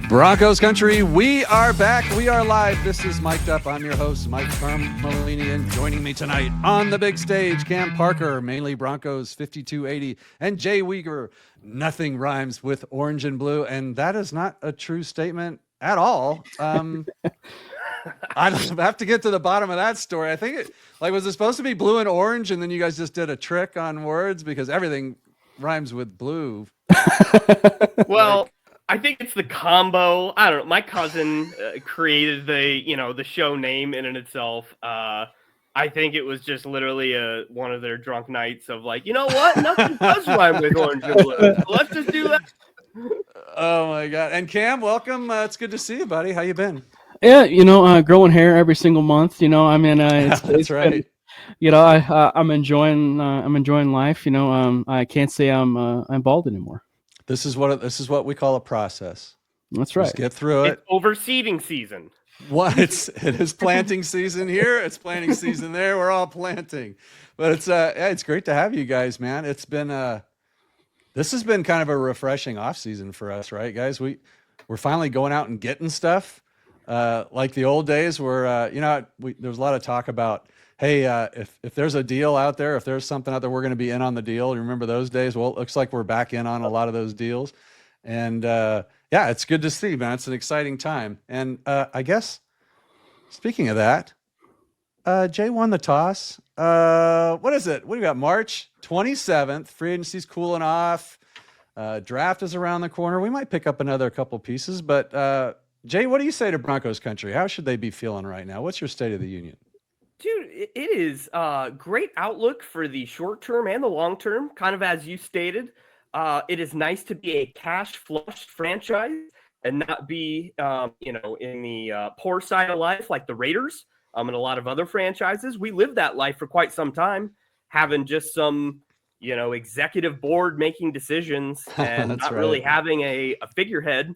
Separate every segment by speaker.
Speaker 1: Broncos country, we are back. We are live. This is Mic'd Up. I'm your host, Mike Carmelini, and joining me tonight on the big stage, Cam Parker, mainly Broncos 5280, and Jay Weger. Nothing rhymes with orange and blue, and that is not a true statement at all. I have to get to the bottom of that story. I think was it supposed to be blue and orange, and then you guys just did a trick on words because everything rhymes with blue.
Speaker 2: Well, I think it's the combo. I don't know. My cousin created the show name in and itself. I think it was just literally one of their drunk nights of like, you know what? Nothing does rhyme with orange and blue. So let's just do that.
Speaker 1: Oh my God. And Cam, welcome. It's good to see you, buddy. How you been?
Speaker 3: Yeah, growing hair every single month.
Speaker 1: That's right.
Speaker 3: I'm enjoying life. I can't say I'm bald anymore.
Speaker 1: This is what we call a process.
Speaker 3: That's right.
Speaker 1: Just get through it.
Speaker 2: It's overseeding season.
Speaker 1: It is planting season here. It's planting season there. We're all planting, but it's great to have you guys, man. It's been this has been kind of a refreshing off season for us, right, guys? We're finally going out and getting stuff. Like the old days where, there was a lot of talk about, hey, if there's a deal out there, if there's something out there, we're going to be in on the deal. You remember those days? Well, it looks like we're back in on a lot of those deals. And yeah, it's good to see, man. It's an exciting time. And I guess, speaking of that, Jay won the toss. What is it? What do you got? March 27th. Free agency's cooling off. Draft is around the corner. We might pick up another couple pieces, but Jay, what do you say to Broncos country? How should they be feeling right now? What's your state of the union?
Speaker 2: Dude, it is a great outlook for the short term and the long term, kind of as you stated. It is nice to be a cash flush franchise and not be, in the poor side of life like the Raiders and a lot of other franchises. We lived that life for quite some time, having just some, executive board making decisions and not really having a figurehead.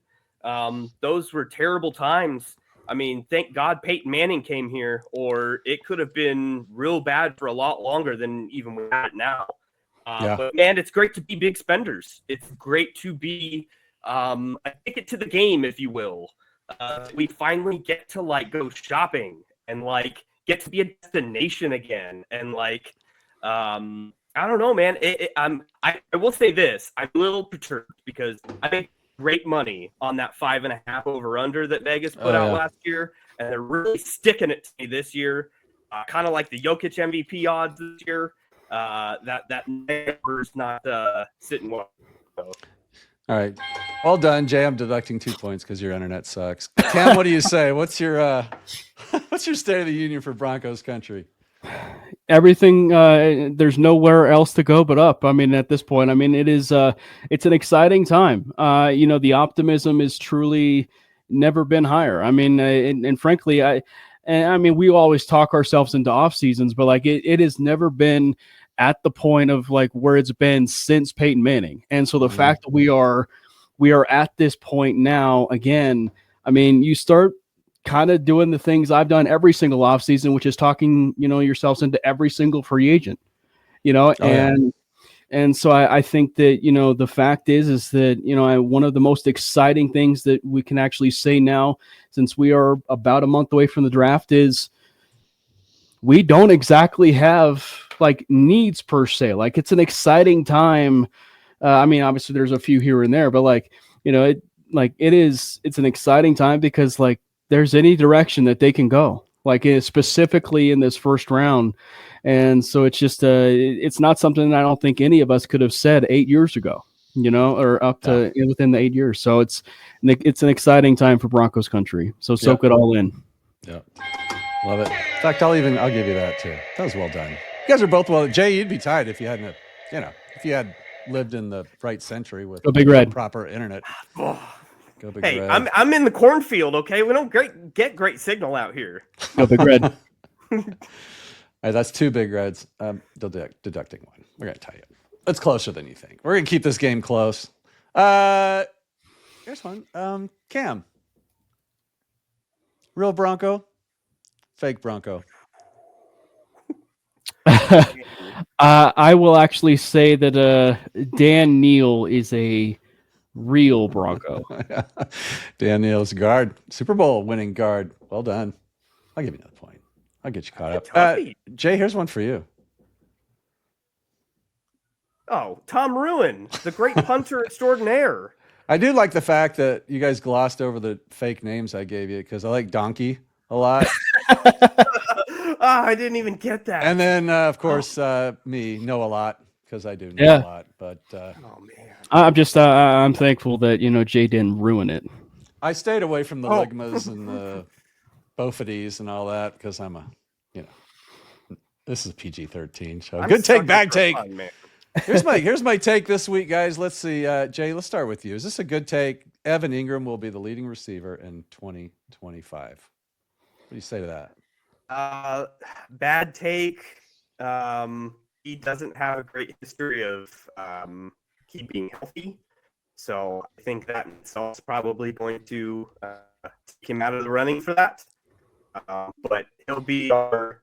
Speaker 2: Those were terrible times. I mean, thank God Peyton Manning came here, or it could have been real bad for a lot longer than even we have it now. But man, it's great to be big spenders. It's great to be a ticket to the game, if you will. We finally get to go shopping and get to be a destination again. And I don't know, man. I will say this: I'm a little perturbed because I think great money on that 5.5 over under that Vegas put out last year, and they're really sticking it to me this year. Kind of like the Jokic MVP odds this year. That number's not sitting well. So.
Speaker 1: All right, well done, Jay. I'm deducting 2 points because your internet sucks. Cam, what do you say? What's your state of the union for Broncos country?
Speaker 3: Everything, there's nowhere else to go but up. I mean, at this point, it's an exciting time. The optimism is truly never been higher. I mean, and frankly, we always talk ourselves into off seasons, but it has never been at the point of where it's been since Peyton Manning. And so the fact that we are at this point now, again, you start kind of doing the things I've done every single offseason, which is talking, yourselves into every single free agent, and so I think that, the fact is that, one of the most exciting things that we can actually say now, since we are about a month away from the draft, is we don't exactly have needs per se. It's an exciting time. Obviously there's a few here and there, but it's an exciting time because there's any direction that they can go, specifically in this first round. And so it's just, it's not something that I don't think any of us could have said 8 years ago, or up to within the 8 years. So it's an exciting time for Broncos country. So soak it all in.
Speaker 1: Yeah. Love it. In fact, I'll give you that too. That was well done. You guys are both well. Jay, you'd be tied if you hadn't, if you had lived in the right century with
Speaker 3: Big Red
Speaker 1: proper internet.
Speaker 2: Go Big Red. I'm in the cornfield, okay? We don't get great signal out here.
Speaker 3: Go Big Red.
Speaker 1: All right, that's 2 Big Reds. Deducting 1. We're going to tie you. It's closer than you think. We're going to keep this game close. Here's one. Cam. Real Bronco? Fake Bronco?
Speaker 3: I will actually say that Dan Neal is a Real Bronco.
Speaker 1: Daniel's guard, Super Bowl winning guard. Well done. I'll give you another point. I'll get you caught up.
Speaker 2: Toughie.
Speaker 1: Jay, here's one for you.
Speaker 2: Oh, Tom Ruin, the great punter extraordinaire.
Speaker 1: I do like the fact that you guys glossed over the fake names I gave you because I like Donkey a lot.
Speaker 2: I didn't even get that.
Speaker 1: And then, of course, me know a lot because I do know a lot. But
Speaker 2: oh man,
Speaker 3: I'm thankful that Jay didn't ruin it.
Speaker 1: I stayed away from the Ligmas and the Bofides and all that because I'm this is a PG-13 show. Good take, bad take.
Speaker 2: Man.
Speaker 1: Here's my take this week, guys. Let's see, Jay. Let's start with you. Is this a good take? Evan Ingram will be the leading receiver in 2025. What do you say to that?
Speaker 2: Bad take. He doesn't have a great history of keeping healthy, so I think that itself is probably going to take him out of the running for that. But he'll be our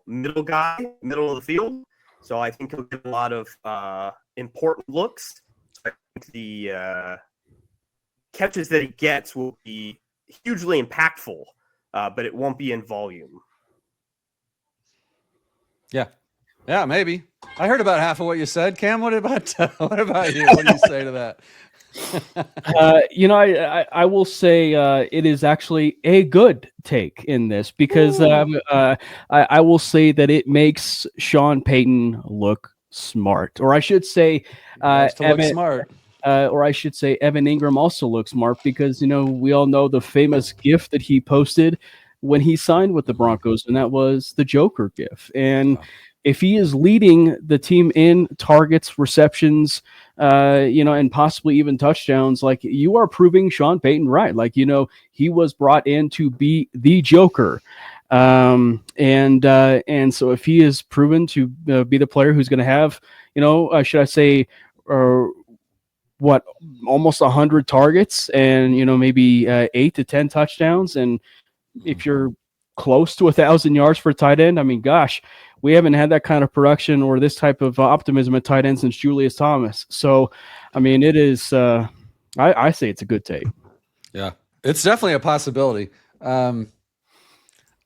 Speaker 2: middle guy, middle of the field. So I think he'll get a lot of important looks. I think the catches that he gets will be hugely impactful, but it won't be in volume.
Speaker 1: Yeah, maybe. I heard about half of what you said. Cam, what about you? What do you say to that?
Speaker 3: I will say it is actually a good take in this because I will say that it makes Sean Payton look smart, or I should say,
Speaker 1: smart.
Speaker 3: Or I should say, Evan Ingram also looks smart because we all know the famous GIF that he posted when he signed with the Broncos, and that was the Joker GIF. And if he is leading the team in targets, receptions, and possibly even touchdowns, like, you are proving Sean Payton right. Like, he was brought in to be the Joker. And so if he is proven to be the player who's going to have, should I say, almost 100 targets and, maybe 8 to 10 touchdowns. And if you're close to 1,000 yards for a tight end, I mean, gosh, we haven't had that kind of production or this type of optimism at tight end since Julius Thomas. So, I mean, it is, I say it's a good take.
Speaker 1: Yeah, it's definitely a possibility. I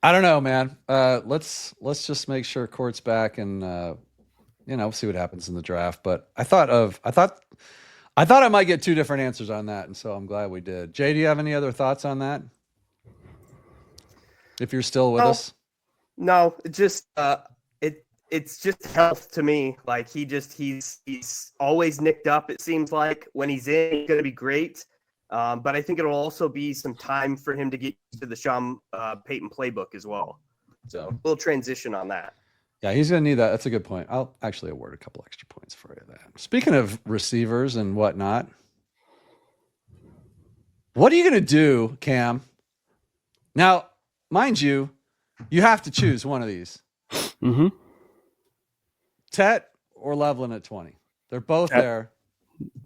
Speaker 1: don't know, man. Let's just make sure Court's back and, see what happens in the draft. But I thought I might get two different answers on that. And so I'm glad we did. Jay, do you have any other thoughts on that? If you're still with us?
Speaker 2: No, it's just health to me. Like, he's always nicked up, it seems like. When he's in, he's going to be great. But I think it'll also be some time for him to get to the Sean Payton playbook as well. So we'll transition on that.
Speaker 1: Yeah, he's going to need that. That's a good point. I'll actually award a couple extra points for you there. Speaking of receivers and whatnot, what are you going to do, Cam? Now, mind you, you have to choose one of these.
Speaker 3: Mm-hmm.
Speaker 1: Tet or Loveland at 20. They're both there.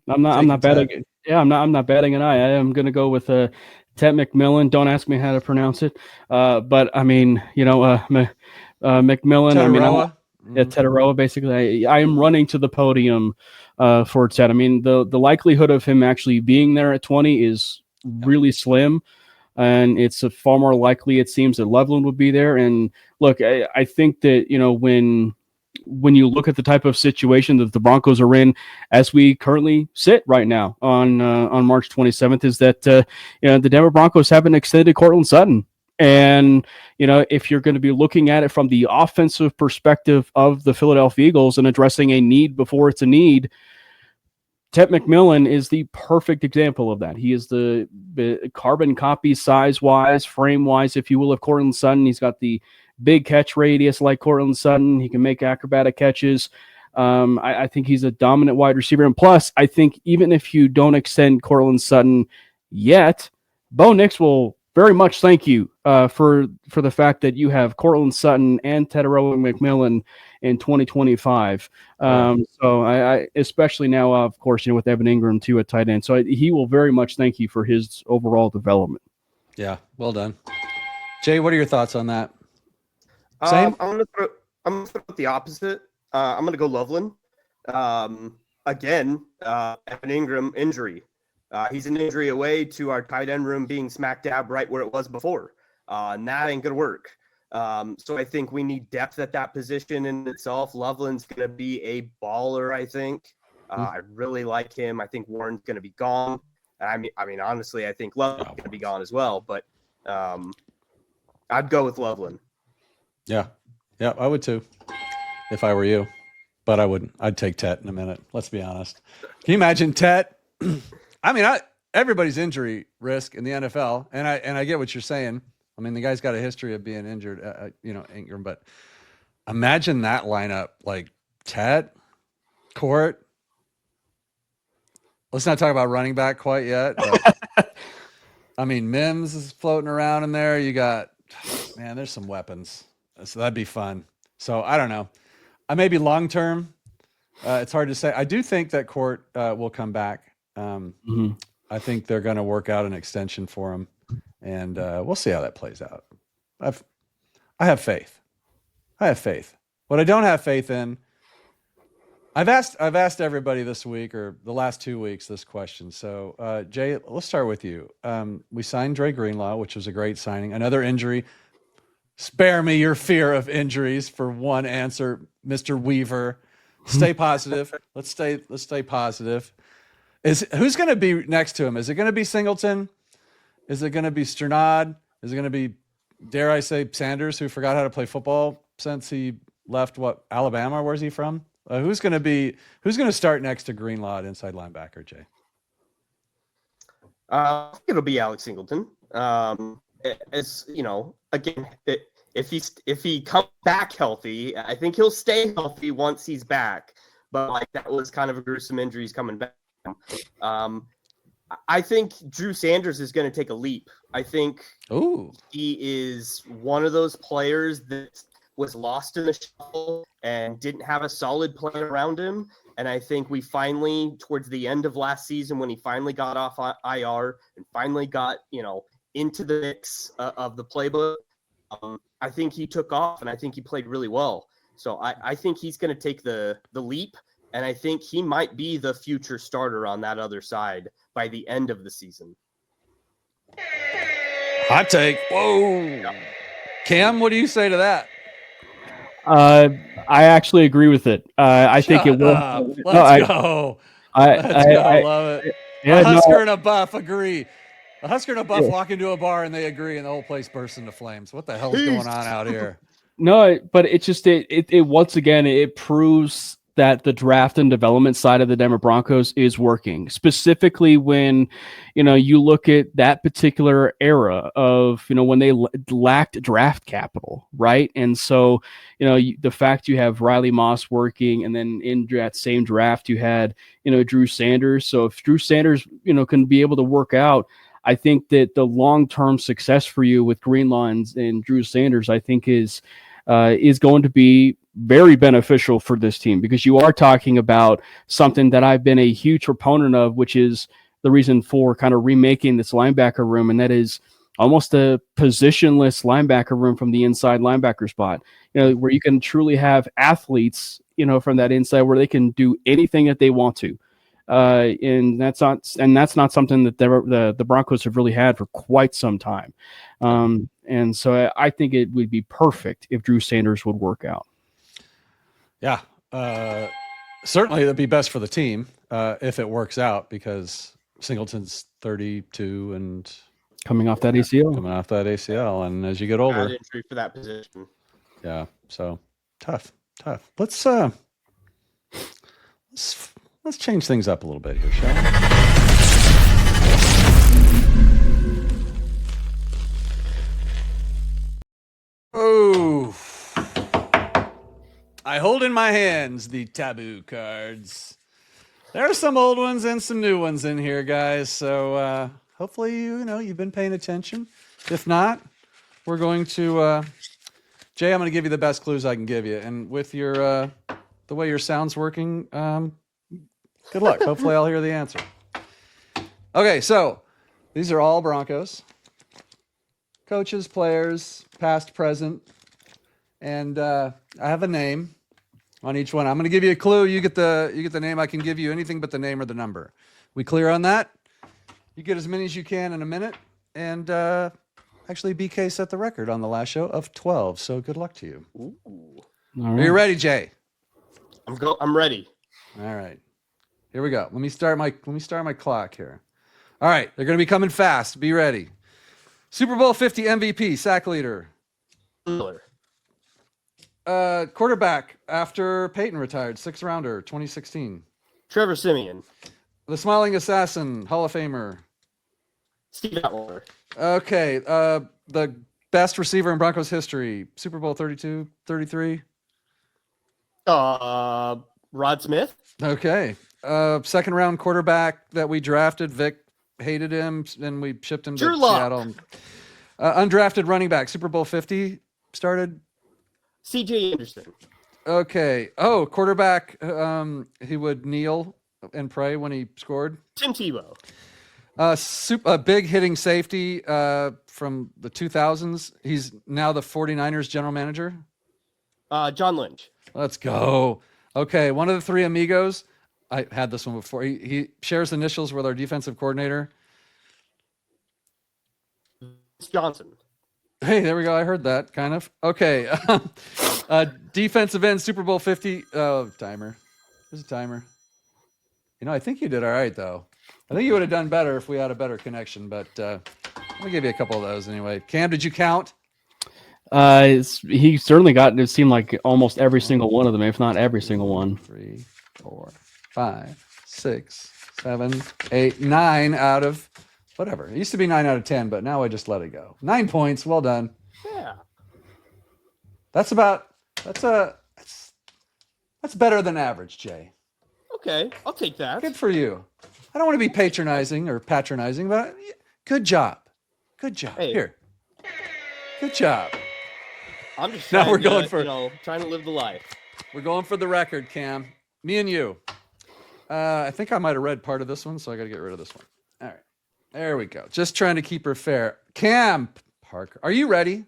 Speaker 3: I'm not betting. Yeah, I'm not betting an eye. I am going to go with Tet McMillan. Don't ask me how to pronounce it. But I mean, McMillan.
Speaker 1: Tetaroa.
Speaker 3: Tetaroa. Basically, I am running to the podium for Tet. I mean, the likelihood of him actually being there at 20 is really slim. And it's far more likely, it seems, that Loveland would be there. And look, I think that, when you look at the type of situation that the Broncos are in as we currently sit right now on March 27th, is that, the Denver Broncos haven't extended Courtland Sutton. And, if you're going to be looking at it from the offensive perspective of the Philadelphia Eagles and addressing a need before it's a need, Tet McMillan is the perfect example of that. He is the carbon copy size-wise, frame-wise, if you will, of Courtland Sutton. He's got the big catch radius like Courtland Sutton. He can make acrobatic catches. I think he's a dominant wide receiver. And plus, I think even if you don't extend Courtland Sutton yet, Bo Nix will very much thank you for the fact that you have Courtland Sutton and Tetaroa McMillan in 2025. So I especially now, of course, with Evan Ingram too at tight end. So he will very much thank you for his overall development.
Speaker 1: Yeah, well done. Jay, what are your thoughts on that?
Speaker 2: Same? I'm gonna throw out the opposite. I'm gonna go Loveland. Again, Evan Ingram injury. He's an injury away to our tight end room being smack dab right where it was before. And that ain't going to work. So I think we need depth at that position in itself. Loveland's going to be a baller, I think. I really like him. I think Warren's going to be gone. I mean, honestly, I think Loveland's going to be gone as well. But I'd go with Loveland.
Speaker 1: Yeah, I would too, if I were you. But I wouldn't. I'd take Tet in a minute. Let's be honest. Can you imagine Tet? I mean, everybody's injury risk in the NFL, and I get what you're saying. I mean, the guy's got a history of being injured, Ingram. But imagine that lineup, like Tet, Court. Let's not talk about running back quite yet. But, I mean, Mims is floating around in there. You got, man, there's some weapons. So that'd be fun. So I don't know. Maybe long term, it's hard to say. I do think that Court will come back. I think they're going to work out an extension for him, and we'll see how that plays out. I have faith. What I don't have faith in, I've asked everybody this week or the last 2 weeks this question. So Jay, let's start with you. We signed Dre Greenlaw, which was a great signing. Another injury. Spare me your fear of injuries for one answer, Mr. Weaver. Stay positive. Let's stay positive. Who's going to be next to him? Is it going to be Singleton? Is it going to be Sternad? Is it going to be, dare I say, Sanders, who forgot how to play football since he left Alabama? Where's he from? Who's going to start next to Greenlaw at inside linebacker, Jay?
Speaker 2: It'll be Alex Singleton. As you know, again, if he comes back healthy, I think he'll stay healthy once he's back. But that was kind of a gruesome injury. He's coming back. I think Drew Sanders is going to take a leap. I think he is one of those players that was lost in the shuffle and didn't have a solid plan around him. And I think we finally, towards the end of last season, when he finally got off IR and finally got, into the mix of the playbook, I think he took off and I think he played really well. So I think he's going to take the leap, and I think he might be the future starter on that other side by the end of the season.
Speaker 1: Hot take. Whoa. Yeah. Cam, what do you say to that?
Speaker 3: I actually agree with it. I think it will.
Speaker 1: Let's go. I love it. A Husker and a Buff agree. A Husker and a Buff walk into a bar and they agree, and the whole place bursts into flames. What the hell is going on out here?
Speaker 3: No, but it's just it once again it proves that the draft and development side of the Denver Broncos is working. Specifically when you look at that particular era of when they lacked draft capital, right? And so the fact you have Riley Moss working, and then in that same draft you had Drew Sanders. So if Drew Sanders can be able to work out, I think that the long-term success for you with Greenlaw and Drew Sanders, I think is going to be very beneficial for this team, because you are talking about something that I've been a huge proponent of, which is the reason for kind of remaking this linebacker room, and that is almost a positionless linebacker room from the inside linebacker spot, where you can truly have athletes, from that inside where they can do anything that they want to. And that's not something that the Broncos have really had for quite some time. And so I think it would be perfect if Drew Sanders would work out.
Speaker 1: Yeah. Certainly it'd be best for the team if it works out, because Singleton's 32 and
Speaker 3: coming off that ACL. And as you get older,
Speaker 2: bad injury for that position.
Speaker 1: Yeah. So tough. Let's change things up a little bit here, shall we? Oh, I hold in my hands the taboo cards. There are some old ones and some new ones in here, guys. So hopefully you've been paying attention. If not, we're going to Jay, I'm going to give you the best clues I can give you, and with your the way your sound's working, good luck. Hopefully I'll hear the answer. Okay, so these are all Broncos. Coaches, players, past, present. And I have a name on each one. I'm going to give you a clue. You get the name. I can give you anything but the name or the number. We clear on that? You get as many as you can in a minute. And actually, BK set the record on the last show of 12. So good luck to you.
Speaker 2: Ooh.
Speaker 3: All
Speaker 1: Are
Speaker 3: right.
Speaker 1: you ready, Jay?
Speaker 2: I'm ready.
Speaker 1: All right. Here we go. Let me start my clock here. All right, they're going to be coming fast. Be ready. Super Bowl 50 MVP, sack leader.
Speaker 2: Miller.
Speaker 1: Quarterback after Peyton retired, 6th rounder, 2016.
Speaker 2: Trevor Simeon.
Speaker 1: The Smiling Assassin, Hall of Famer.
Speaker 2: Steve Atwater.
Speaker 1: Okay, the best receiver in Broncos history, Super Bowl 32, 33.
Speaker 2: Rod Smith.
Speaker 1: Okay. 2nd round quarterback that we drafted. Vic hated him, and we shipped him to
Speaker 2: Drew Lock.
Speaker 1: Seattle. Undrafted running back, Super Bowl 50 started.
Speaker 2: C.J. Anderson.
Speaker 1: Okay. Oh, quarterback. He would kneel and pray when he scored.
Speaker 2: Tim Tebow.
Speaker 1: A big hitting safety from the 2000s. He's now the 49ers general manager.
Speaker 2: John Lynch.
Speaker 1: Let's go. Okay, one of the 3 amigos. I had this one before. He shares initials with our defensive coordinator.
Speaker 2: Johnson.
Speaker 1: Hey, there we go. I heard that, kind of. Okay. Defensive end, Super Bowl 50. Oh, timer. There's a timer. I think you did all right, though. I think you would have done better if we had a better connection, but let me give you a couple of those anyway. Cam, did you count?
Speaker 3: He certainly got, it seemed like almost every single one of them, if not every single one.
Speaker 1: 3, 4, 5, 6, 7, 8, 9 out of whatever. It used to be 9 out of 10, but now I just let it go. 9 points. Well done.
Speaker 2: Yeah.
Speaker 1: That's better than average, Jay.
Speaker 2: Okay, I'll take that.
Speaker 1: Good for you. I don't want to be patronizing or patronizing, but good job. Good job.
Speaker 2: Hey.
Speaker 1: Here. Good job.
Speaker 2: I'm just
Speaker 1: Now
Speaker 2: trying
Speaker 1: we're
Speaker 2: to,
Speaker 1: going for-
Speaker 2: trying to live the life.
Speaker 1: We're going for the record, Cam. Me and you. I think I might have read part of this one, so I got to get rid of this one. All right. There we go. Just trying to keep her fair. Cam Parker, are you ready?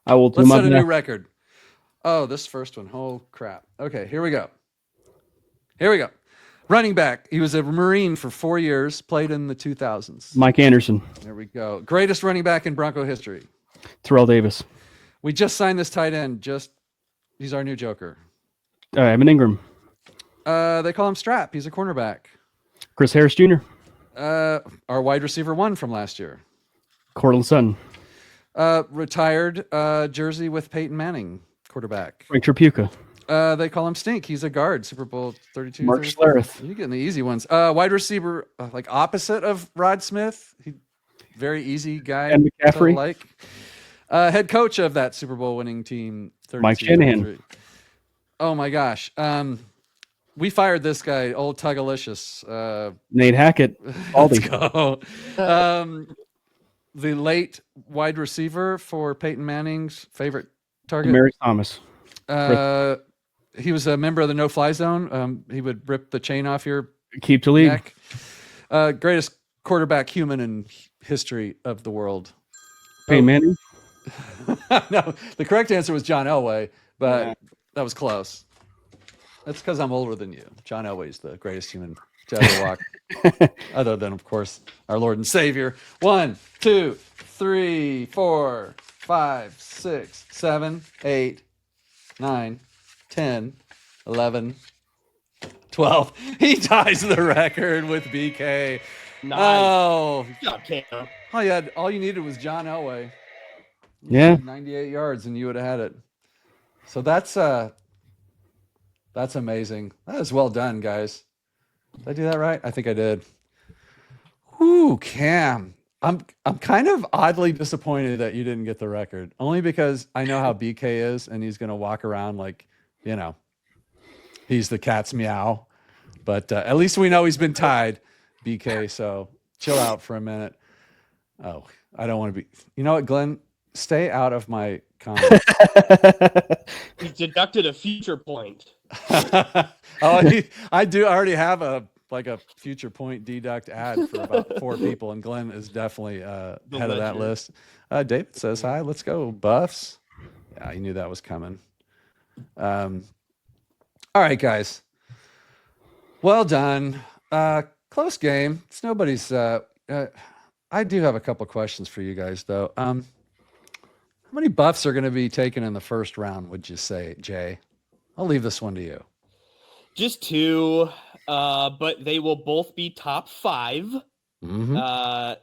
Speaker 3: I will do
Speaker 1: Let's
Speaker 3: my
Speaker 1: set a new
Speaker 3: best.
Speaker 1: record. Oh, this first one. Oh, crap. Okay, here we go. Here we go. Running back. He was a Marine for 4 years, played in the 2000s.
Speaker 3: Mike Anderson,
Speaker 1: There we go. Greatest running back in Bronco history.
Speaker 3: Terrell Davis,
Speaker 1: We just signed this tight end. He's our new joker.
Speaker 3: Evan Ingram,
Speaker 1: They call him Strap. He's a cornerback.
Speaker 3: Chris Harris Jr.,
Speaker 1: Our wide receiver 1 from last year.
Speaker 3: Cortland Sutton,
Speaker 1: Retired jersey with Peyton Manning, quarterback.
Speaker 3: Frank Tripucka,
Speaker 1: They call him Stink. He's a guard, Super Bowl 32.
Speaker 3: Mark
Speaker 1: 33.
Speaker 3: Schlereth.
Speaker 1: You're getting the easy ones. Wide receiver, like opposite of Rod Smith. Very easy guy.
Speaker 3: And McCaffrey.
Speaker 1: Like head coach of that Super Bowl winning team. 32,
Speaker 3: Mike Shanahan.
Speaker 1: 33. Oh my gosh. We fired this guy, old Tugalicious.
Speaker 3: Nate Hackett,
Speaker 1: Let's
Speaker 3: Baldy,
Speaker 1: go. The late wide receiver for Peyton Manning's favorite target.
Speaker 3: Mary Thomas,
Speaker 1: He was a member of the no-fly zone. He would rip the chain off your
Speaker 3: Keep to lead.
Speaker 1: neck. Greatest quarterback human in history of the world.
Speaker 3: Peyton Manning,
Speaker 1: No, the correct answer was John Elway, but that was close. That's because I'm older than you. John Elway's the greatest human to ever walk, other than, of course, our Lord and Savior. 1, 2, 3, 4, 5, 6, 7, 8, 9, 10, 11, 12. He ties the record with BK.
Speaker 2: Nice.
Speaker 1: Oh,
Speaker 2: Good job, Cam.
Speaker 1: all you needed was John Elway.
Speaker 3: Yeah.
Speaker 1: 98 yards, and you would have had it. So that's amazing. That is well done, guys. Did I do that right? I think I did. Whoo, Cam. I'm kind of oddly disappointed that you didn't get the record. Only because I know how BK is, and he's gonna walk around like, he's the cat's meow. But at least we know he's been tied, BK. So chill out for a minute. Oh, I don't want to be. You know what, Glenn? Stay out of my comments.
Speaker 2: He's deducted a future point.
Speaker 1: I already have a future point deduct ad for about 4 people, and Glenn is definitely head of that list. David says hi. Let's go, Buffs. Yeah, you knew that was coming. All right, guys. Well done. Close game. It's nobody's. I do have a couple questions for you guys, though. How many buffs are going to be taken in the first round, would you say, Jay? I'll leave this one to you.
Speaker 2: Just 2, but they will both be top 5.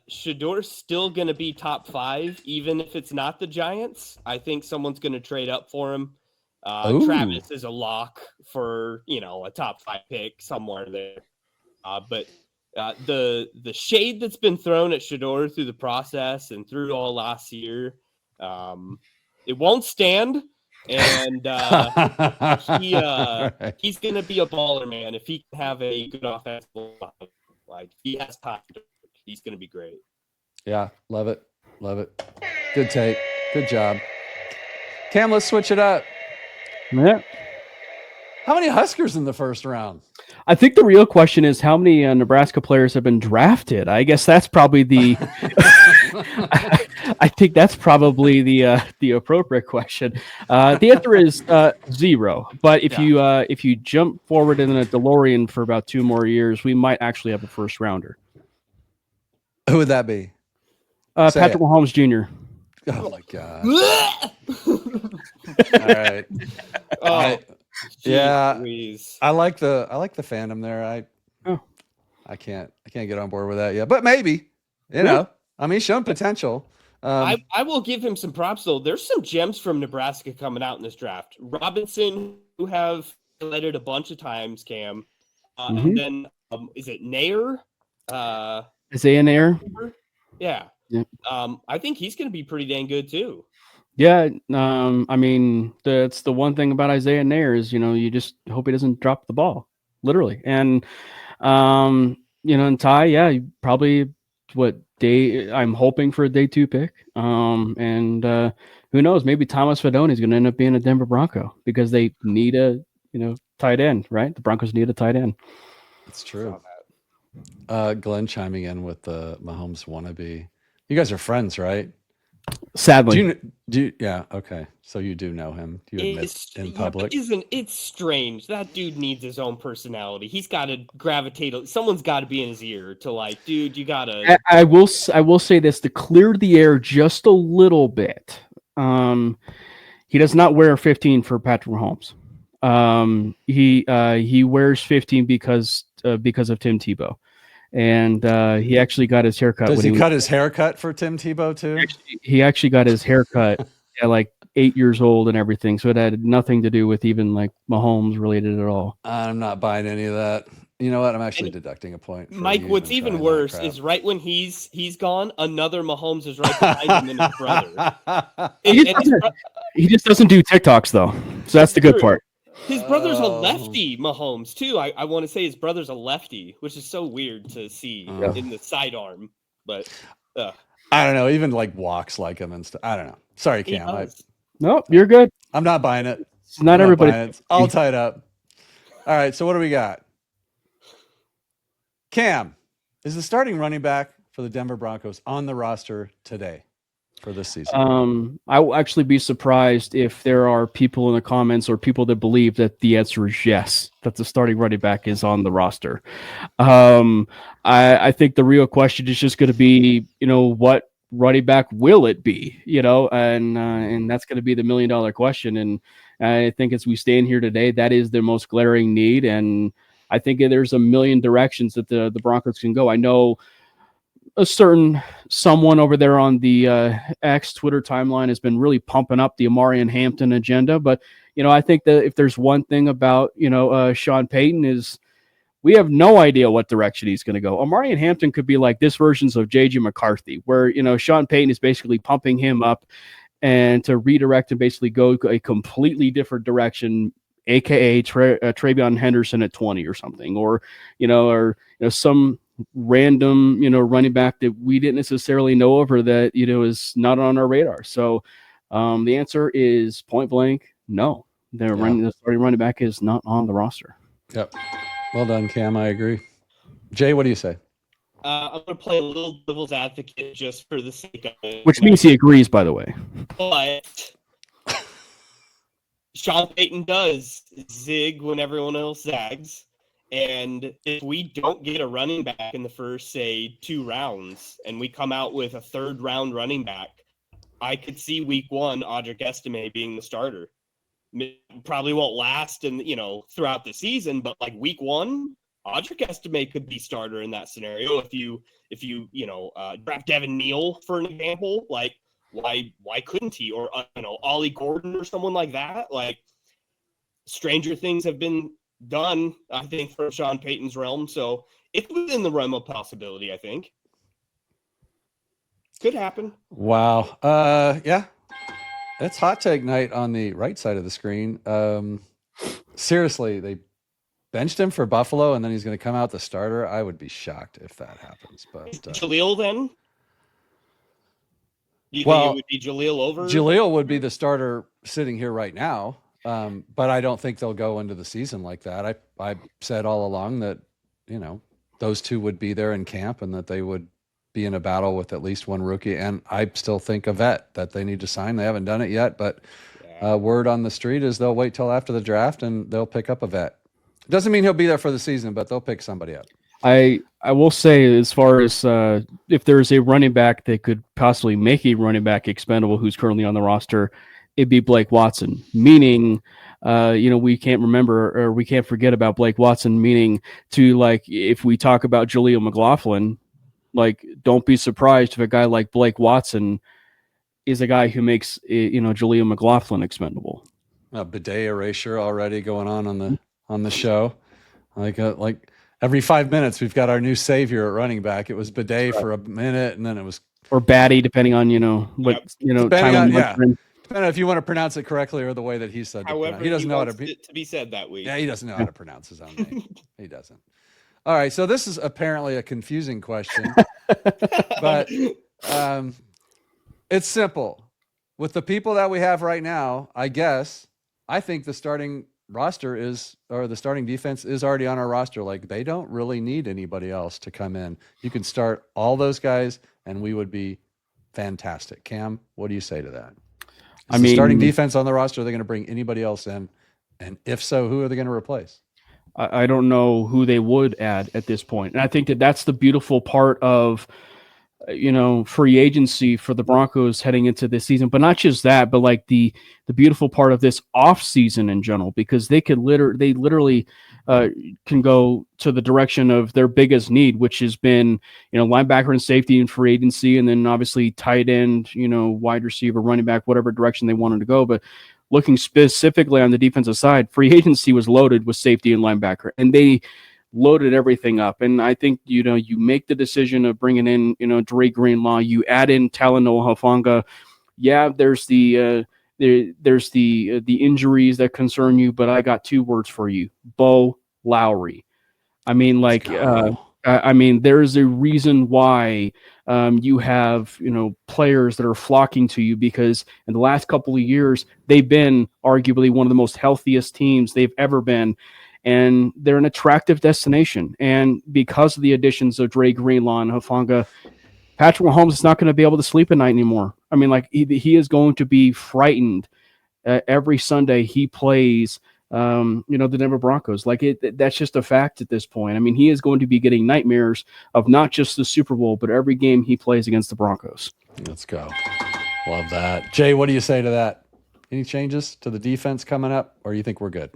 Speaker 2: Shador's still going to be top 5, even if it's not the Giants. I think someone's going to trade up for him. Travis is a lock for, a top 5 pick somewhere there. But the shade that's been thrown at Shador through the process and through all last year, it won't stand. And he's going to be a baller, man. If he can have a good offensive line, like he has time, he's going to be great.
Speaker 1: Yeah, love it. Good take. Good job. Cam, let's switch it up.
Speaker 3: Yeah.
Speaker 1: How many Huskers in the first round?
Speaker 3: I think the real question is how many Nebraska players have been drafted. I guess that's probably the. I think that's probably the appropriate question. The answer is 0. But if you jump forward in a DeLorean for about 2 more years, we might actually have a first rounder.
Speaker 1: Who would that be?
Speaker 3: Patrick Mahomes Jr.
Speaker 1: Oh my God! All right. I like the fandom there. I can't get on board with that yet, but maybe he's shown potential.
Speaker 2: I will give him some props though. There's some gems from Nebraska coming out in this draft. Robinson, who have highlighted a bunch of times, Cam, and then is it Nair?
Speaker 3: Isaiah Nair?
Speaker 2: Yeah. I think he's going to be pretty dang good too.
Speaker 3: Yeah, I mean, that's the one thing about Isaiah Nair is, you just hope he doesn't drop the ball, literally. And, and Ty, probably I'm hoping for a day 2 pick. And who knows, maybe Thomas Fedoni is going to end up being a Denver Bronco because they need a, tight end, right? The Broncos need a tight end.
Speaker 1: That's true. Glenn chiming in with the Mahomes wannabe. You guys are friends, right?
Speaker 3: Sadly.
Speaker 1: Yeah. Okay. So you do know him. Do you admit in public?
Speaker 2: It's strange. That dude needs his own personality. He's got to gravitate. Someone's got to be in his ear to like, dude, you got to.
Speaker 3: I will say this to clear the air just a little bit. He does not wear 15 for Patrick Mahomes. He wears 15 because of Tim Tebow. And he actually got his haircut.
Speaker 1: Does he cut his haircut for Tim Tebow too?
Speaker 3: He actually got his haircut at like 8 years old and everything. So it had nothing to do with even like Mahomes related at all.
Speaker 1: I'm not buying any of that. You know what? I'm actually deducting a point.
Speaker 2: Mike, what's even worse is right when he's gone, another Mahomes is right behind him and his brother.
Speaker 3: He just doesn't do TikToks though. So that's the good part.
Speaker 2: His brother's a lefty, Mahomes, too. I want to say his brother's a lefty, which is so weird to see in the sidearm. But
Speaker 1: I don't know. Even like walks like him and stuff. I don't know. Sorry, Cam.
Speaker 3: No, you're good.
Speaker 1: I'm not buying it.
Speaker 3: Not everybody.
Speaker 1: It's all tied up. All right. So what do we got? Cam, is the starting running back for the Denver Broncos on the roster today for this season?
Speaker 3: I will actually be surprised if there are people in the comments or people that believe that the answer is yes, that the starting running back is on the roster. I think the real question is just going to be, what running back will it be? And that's going to be the $1 million question. And I think as we stand here today, that is the most glaring need. And I think there's a million directions that the Broncos can go. I know a certain someone over there on the X Twitter timeline has been really pumping up the Amarian Hampton agenda. But, I think that if there's one thing about, Sean Payton is we have no idea what direction he's going to go. Amarian Hampton could be like this versions of J.J. McCarthy, where, Sean Payton is basically pumping him up and to redirect and basically go a completely different direction, AKA Travion Henderson at 20 or something, or some random, running back that we didn't necessarily know of or that, is not on our radar. So the answer is point blank, no. The starting running back is not on the roster.
Speaker 1: Yep. Well done, Cam. I agree. Jay, what do you say?
Speaker 2: I'm going to play a little devil's advocate just for the sake of it.
Speaker 3: Which means he agrees, by the way.
Speaker 2: But Sean Payton does zig when everyone else zags. And if we don't get a running back in the first, say, 2 rounds, and we come out with a 3rd round running back, I could see week 1 Audric Estime being the starter. Probably won't last throughout the season, but like week 1, Audric Estime could be starter in that scenario. If you draft Devin Neal, for an example, like why couldn't he? Or Ollie Gordon or someone like that. Like, stranger things have been done, I think, from Sean Payton's realm. So it's within the realm of possibility, I think. Could happen.
Speaker 1: Wow. Yeah. It's hot take night on the right side of the screen. Seriously, they benched him for Buffalo, and then he's going to come out the starter. I would be shocked if that happens. But
Speaker 2: Jaleel, then? Do you think it would be Jaleel over?
Speaker 1: Jaleel would be the starter sitting here right now. But I don't think they'll go into the season like that. I said all along that, those two would be there in camp and that they would be in a battle with at least one rookie. And I still think a vet that they need to sign. They haven't done it yet, but word on the street is they'll wait till after the draft and they'll pick up a vet. Doesn't mean he'll be there for the season, but they'll pick somebody up.
Speaker 3: I will say, as far as if there's a running back that could possibly make a running back expendable who's currently on the roster, it'd be Blake Watson, meaning, we can't remember or we can't forget about Blake Watson, meaning to, like, if we talk about Jaleel McLaughlin, like, don't be surprised if a guy like Blake Watson is a guy who makes, Jaleel McLaughlin expendable.
Speaker 1: Bidet erasure already going on the show. Like every 5 minutes, we've got our new savior at running back. It was Bidet for a minute, and then it was
Speaker 3: or Batty, depending on
Speaker 1: depending on if you want to pronounce it correctly or the way that he said.
Speaker 2: However,
Speaker 1: he doesn't know how to
Speaker 2: be said that way.
Speaker 1: Yeah, he doesn't know how to pronounce his own name. He doesn't. All right, so this is apparently a confusing question, but it's simple. With the people that we have right now, I think the starting the starting defense is already on our roster. Like, they don't really need anybody else to come in. You can start all those guys, and we would be fantastic. Cam, what do you say to that? The starting defense on the roster, are they going to bring anybody else in? And if so, who are they going to replace?
Speaker 3: I don't know who they would add at this point. And I think that's the beautiful part of, free agency for the Broncos heading into this season. But not just that, but like the beautiful part of this off season in general, because they literally can go to the direction of their biggest need, which has been, linebacker and safety and free agency, and then obviously tight end, wide receiver, running back, whatever direction they wanted to go. But looking specifically on the defensive side, free agency was loaded with safety and linebacker, and they loaded everything up. And I think, you make the decision of bringing in, Dre Greenlaw, you add in Talanoa Hufanga. Yeah, there's the injuries that concern you, but I got 2 words for you: Bo Lowry. I mean, there's a reason why you have, players that are flocking to you, because in the last couple of years, they've been arguably one of the most healthiest teams they've ever been. And they're an attractive destination. And because of the additions of Dre Greenlaw and Hufanga, Patrick Mahomes is not going to be able to sleep at night anymore. I mean, like, he is going to be frightened every Sunday he plays, the Denver Broncos. Like, that's just a fact at this point. I mean, he is going to be getting nightmares of not just the Super Bowl, but every game he plays against the Broncos.
Speaker 1: Let's go. Love that. Jay, what do you say to that? Any changes to the defense coming up, or you think we're good?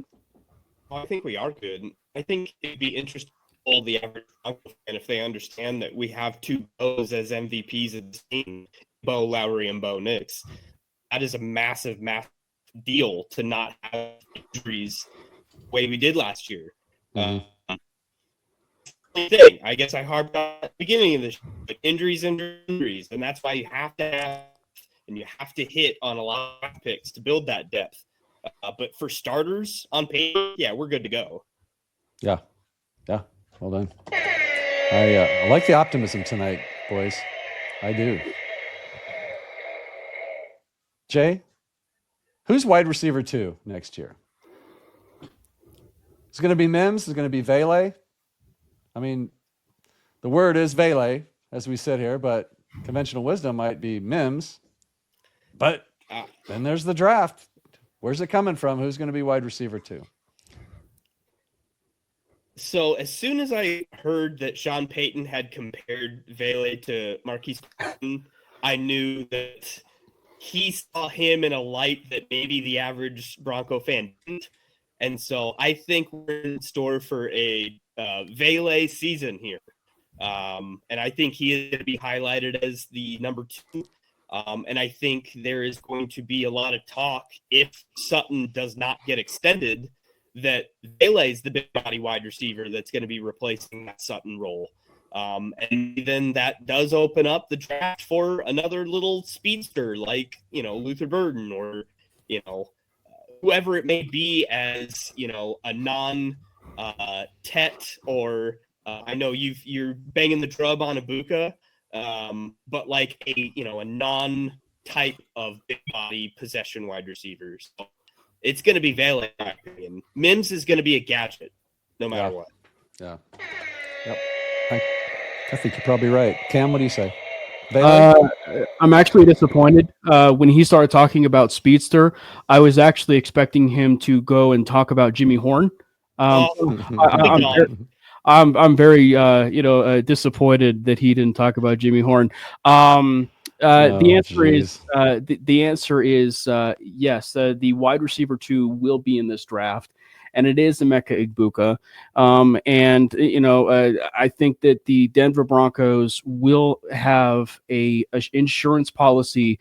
Speaker 2: I think we are good. I think it'd be interesting for all the average Broncos fan if they understand that we have 2 Bo's as MVPs of the team, Bo Lowry and Bo Nix. That is a massive, massive deal to not have injuries the way we did last year.
Speaker 1: Mm-hmm.
Speaker 2: Thing. I guess I harped on at the beginning of this, but injuries, and that's why you have to hit on a lot of picks to build that depth. But for starters on paper, yeah, we're good to go.
Speaker 1: Yeah. Well done. I like the optimism tonight, boys. I do. Jay, who's wide receiver 2 next year? It's going to be Mims. It's going to be Vele. I mean, the word is Vele as we sit here, but conventional wisdom might be Mims. But then there's the draft. Where's it coming from? Who's going to be wide receiver 2?
Speaker 2: So as soon as I heard that Sean Payton had compared Vele to Marquise Colston, I knew that he saw him in a light that maybe the average Bronco fan didn't. And so I think we're in store for a Vele season here. And I think he is going to be highlighted as the number 2. And I think there is going to be a lot of talk if Sutton does not get extended that Vele is the big body wide receiver that's going to be replacing that Sutton role. And then that does open up the draft for another little speedster like, Luther Burden or, whoever it may be as, a non Tet or I know you're banging the drum on Ibuka, but like a non type of big body possession wide receivers. So it's going to be Vele, in my opinion. Mims is going to be a gadget, no matter what.
Speaker 1: Yeah. Yep. I think you're probably right. Cam, what do you say?
Speaker 3: I'm actually disappointed. When he started talking about Speedster, I was actually expecting him to go and talk about Jimmy Horn. I'm very disappointed that he didn't talk about Jimmy Horn. The answer is yes. The wide receiver 2 will be in this draft, and it is Emeka Egbuka. I think that the Denver Broncos will have a insurance policy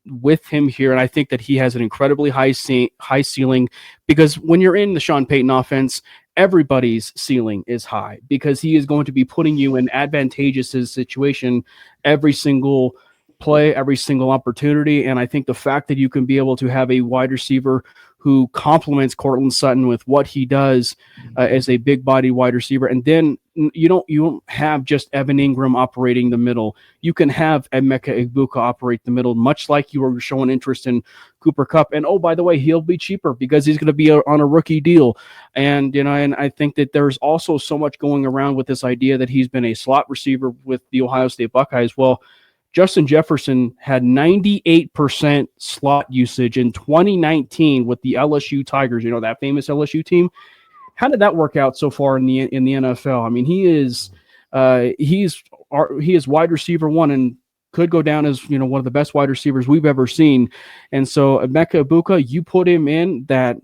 Speaker 3: with him here, and I think that he has an incredibly high ceiling, because when you're in the Sean Payton offense, everybody's ceiling is high because he is going to be putting you in advantageous situation every single play, every single opportunity. And I think the fact that you can be able to have a wide receiver who complements Cortland Sutton with what he does as a big body wide receiver, and then you don't have just Evan Ingram operating the middle. You can have Emeka Egbuka operate the middle, much like you were showing interest in Cooper Kupp. And oh, by the way, he'll be cheaper because he's going to be on a rookie deal. And I think that there's also so much going around with this idea that he's been a slot receiver with the Ohio State Buckeyes. Well, Justin Jefferson had 98% slot usage in 2019 with the LSU Tigers, that famous LSU team. How did that work out so far in the NFL? I mean, he is wide receiver 1 and could go down as one of the best wide receivers we've ever seen. And so Emeka Egbuka, you put him in that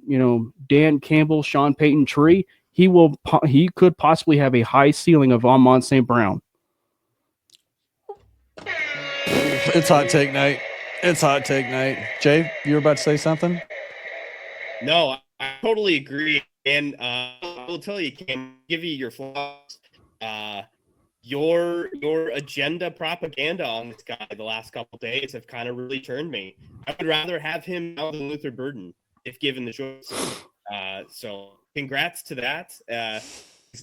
Speaker 3: Dan Campbell, Sean Payton tree, he could possibly have a high ceiling of Amon St. Brown.
Speaker 1: It's hot take night. Jay, you were about to say something?
Speaker 2: No, I totally agree. And I will tell you, Cam, give you your flaws. Your agenda propaganda on this guy the last couple of days have kind of really turned me. I would rather have him now than Luther Burden if given the choice. So congrats to that.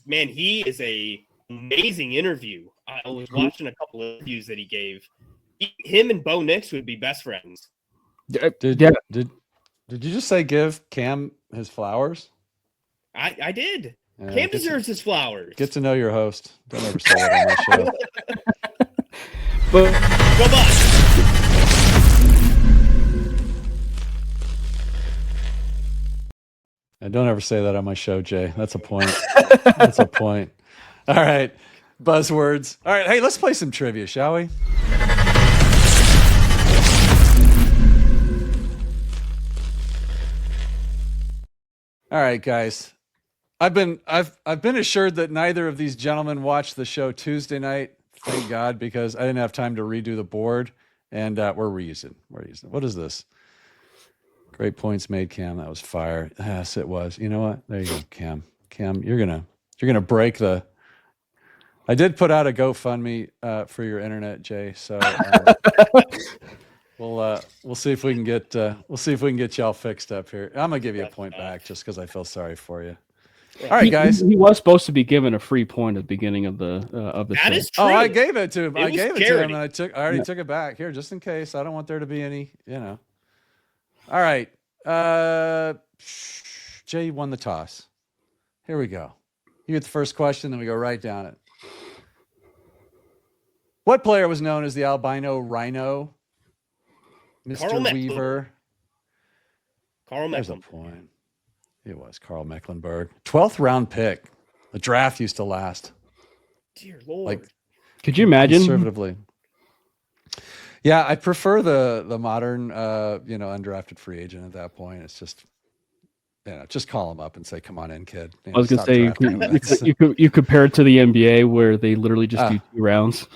Speaker 2: Man, he is a amazing interview. I was watching a couple of interviews that he gave. Him and Bo Nix would be best friends.
Speaker 1: Did you just say give Cam his flowers?
Speaker 2: I did. Cam deserves his flowers.
Speaker 1: Get to know your host. Don't ever say that on my show.
Speaker 3: But
Speaker 2: Go Bucks.
Speaker 1: And don't ever say that on my show, Jay. That's a point. That's a point. All right. Buzzwords. All right. Hey, let's play some trivia, shall we? All right, guys. I've been assured that neither of these gentlemen watched the show Tuesday night. Thank God, because I didn't have time to redo the board, and we're reusing. What is this? Great points made, Cam. That was fire. Yes, it was. You know what? There you go, Cam. Cam, you're gonna break the. I did put out a GoFundMe for your internet, Jay. So we'll see if we can get y'all fixed up here. I'm gonna give you a point back just because I feel sorry for you. All right, guys.
Speaker 3: He was supposed to be given a free point at the beginning of the
Speaker 2: That
Speaker 3: show.
Speaker 2: is true.
Speaker 1: Oh, I gave it to him.
Speaker 2: It
Speaker 1: I
Speaker 2: was
Speaker 1: gave it to
Speaker 2: charity.
Speaker 1: him, and I already took it back here just in case. I don't want there to be any, All right. Jay won the toss. Here we go. You get the first question, then we go right down it. What player was known as the albino rhino? Mr.
Speaker 2: Carl
Speaker 1: Weaver.
Speaker 2: Carl
Speaker 1: There's a
Speaker 2: Mecklenburg.
Speaker 1: point. It was Carl Mecklenburg. 12th round pick. The draft used to last.
Speaker 2: Dear Lord.
Speaker 1: Like,
Speaker 3: Could you imagine?
Speaker 1: Conservatively. Yeah, I prefer the modern, undrafted free agent at that point. It's just, just call him up and say, "Come on in, kid."
Speaker 3: I was gonna
Speaker 1: stop
Speaker 3: say
Speaker 1: drafting him.
Speaker 3: you compare it to the NBA where they literally just do 2 rounds.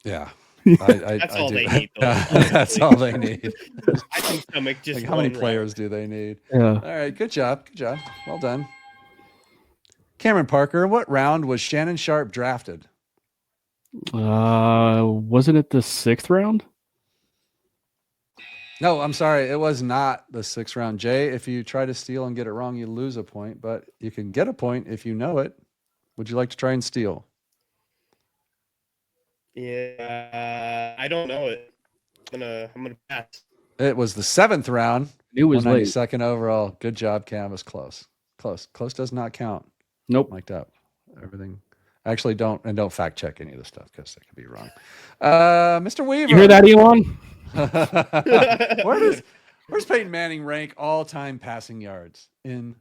Speaker 1: Yeah,
Speaker 2: That's all they need, though.
Speaker 1: That's all they need.
Speaker 2: I can stomach just
Speaker 1: Like, how many
Speaker 2: one
Speaker 1: players do they need?
Speaker 3: Yeah.
Speaker 1: All right, good job, well done. Cameron Parker, what round was Shannon Sharp drafted?
Speaker 3: Wasn't it the 6th round?
Speaker 1: No, I'm sorry. It was not the 6th round. Jay, if you try to steal and get it wrong, you lose a point, but you can get a point if you know it. Would you like to try and steal?
Speaker 2: Yeah, I don't know it. I'm gonna pass.
Speaker 1: It was the 7th round.
Speaker 3: It was late.
Speaker 1: 192nd overall. Good job, Cam. It was close. Close does not count.
Speaker 3: Nope.
Speaker 1: Mic'd up. Everything. Actually, don't fact check any of the stuff because it could be wrong. Mr. Weaver.
Speaker 3: You hear that, Elon?
Speaker 1: Where's Peyton Manning rank all-time passing yards in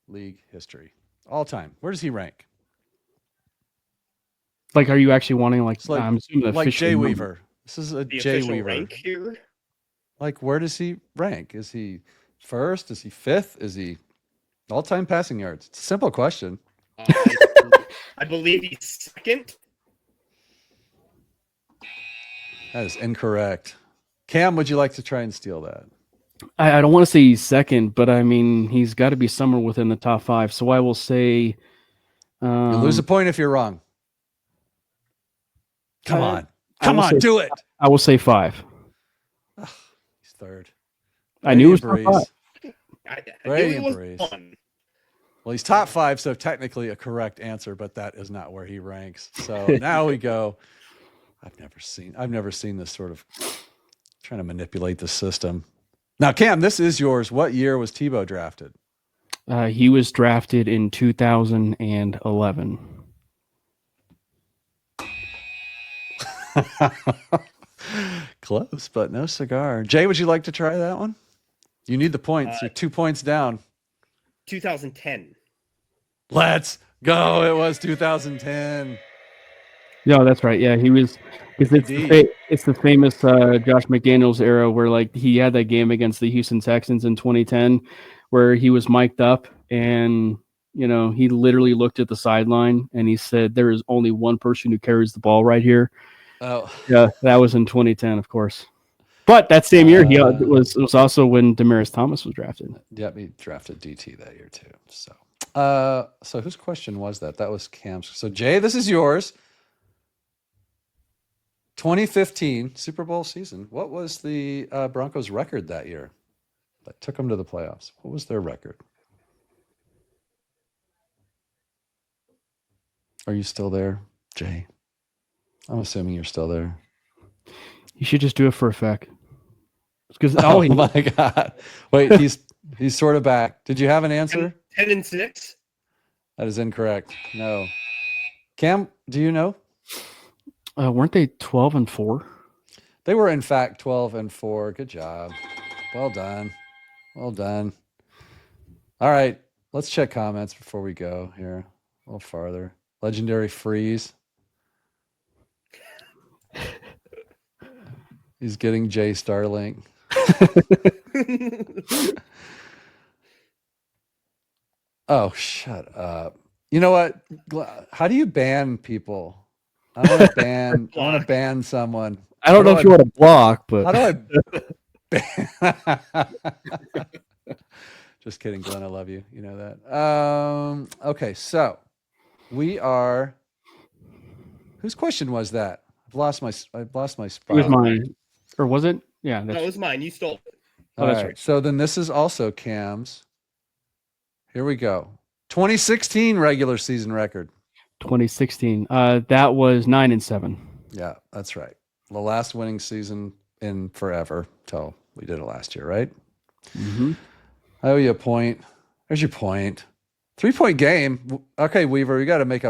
Speaker 1: league history? All time. Where does he rank?
Speaker 3: Like, are you actually wanting
Speaker 1: It's like,
Speaker 3: I'm assuming the
Speaker 1: like
Speaker 3: official
Speaker 1: Jay
Speaker 3: number.
Speaker 1: Weaver. This is a
Speaker 2: The
Speaker 1: Jay
Speaker 2: official
Speaker 1: Weaver.
Speaker 2: rank here.
Speaker 1: Like, where does he rank? Is he first? Is he fifth? Is he all-time passing yards? It's a simple question.
Speaker 2: I believe he's second.
Speaker 1: That is incorrect. Cam, would you like to try and steal that?
Speaker 3: I don't want to say he's second, but I mean he's got to be somewhere within the top 5. So I will say
Speaker 1: You lose a point if you're wrong. Come on. Do it.
Speaker 3: I will say 5.
Speaker 1: He's third.
Speaker 3: I knew it was
Speaker 1: Breeze.
Speaker 3: top 5.
Speaker 2: I
Speaker 1: Brady
Speaker 2: knew
Speaker 1: and
Speaker 2: it was
Speaker 1: Breeze.
Speaker 2: one.
Speaker 1: Well, he's top 5, so technically a correct answer, but that is not where he ranks. So now we go. I've never seen this sort of trying to manipulate the system. Now, Cam, this is yours. What year was Tebow drafted?
Speaker 3: He was drafted in 2011.
Speaker 1: Close, but no cigar. Jay, would you like to try that one? You need the points. You're 2 points down.
Speaker 2: 2010.
Speaker 1: Let's go. It was 2010.
Speaker 3: No, that's right. Yeah, he was. It's the famous Josh McDaniels era where like he had that game against the Houston Texans in 2010 where he was mic'd up and he literally looked at the sideline and he said there is only one person who carries the ball right here.
Speaker 1: Oh,
Speaker 3: yeah, that was in 2010, of course. But that same year, it was also when Demaryius Thomas was drafted.
Speaker 1: Yeah, he drafted DT that year too. So whose question was that? That was Cam's. So Jay, this is yours. 2015 Super Bowl season. What was the Broncos' record that year that took them to the playoffs? What was their record? Are you still there, Jay? I'm assuming you're still there.
Speaker 3: You should just do it for effect. Because
Speaker 1: oh my God! Wait, he's sort of back. Did you have an answer?
Speaker 2: 10-6.
Speaker 1: That is incorrect. No. Cam, do you know?
Speaker 3: Weren't they 12-4?
Speaker 1: They were, in fact, 12-4. Good job. Well done. Well done. All right. Let's check comments before we go here a little farther. Legendary Freeze. He's getting Jay Starlink. Oh, shut up. You know what? How do you ban people? I want to ban someone.
Speaker 3: I don't know if you want to block, but
Speaker 1: how do I ban? Just kidding, Glenn. I love you. You know that. Okay, so we are. Whose question was that? I've lost my spot.
Speaker 3: It was mine, or was it? Yeah,
Speaker 2: that was mine. You stole it.
Speaker 3: Oh, that's right.
Speaker 1: So then this is also Cam's. Here we go. 2016 regular season record.
Speaker 3: 2016. That was 9-7.
Speaker 1: Yeah, that's right. The last winning season in forever till we did it last year, right?
Speaker 3: Mm-hmm.
Speaker 1: I owe you a point. There's your point. 3-point game. Okay, Weaver, we got to make